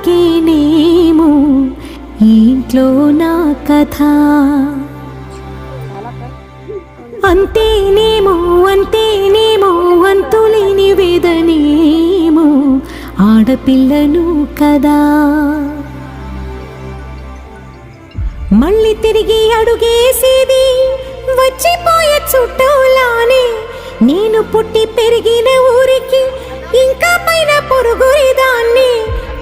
వరకేనేమో ఈ ఇంట్లో నా కథ. అంతేనేమో అంతేనేమో అంతులేని వేదనేమో ఆడపిల్లను కదా. మళ్ళీ తిరిగి అడుగేసేది వచ్చిపోయే చుట్టూలానే. నేను పుట్టి పెరిగిన ఊరికి ఇంకా పైన పొరుగురిదాన్ని.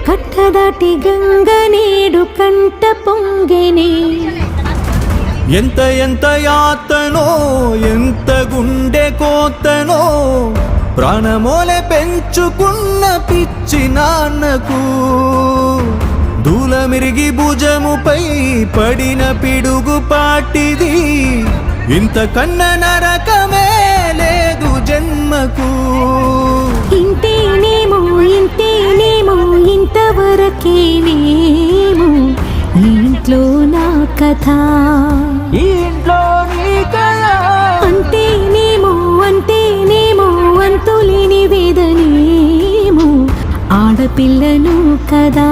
కట్టదాటి గంగ నేడు కంట పొంగెనే. ఎంత ఎంత యాతనో ఎంత గుండె కోతనో ప్రాణమోలే పెంచుకున్న పిచ్చి నాన్నకు. దూలమిరిగి భుజముపై పడిన పిడుగు పాటిది. ఇంతకన్న నరకమే లేదు జన్మకు. ఇంతేనేమో ఇంతేనేమో ఇంతవరకేనేమో ఇంట్లో నా కథ. ఇంట్లో నీ కథ. అంతేనేమో అంతేనేమో అంతులేని వేదనేమో ఆడపిల్లను కదా.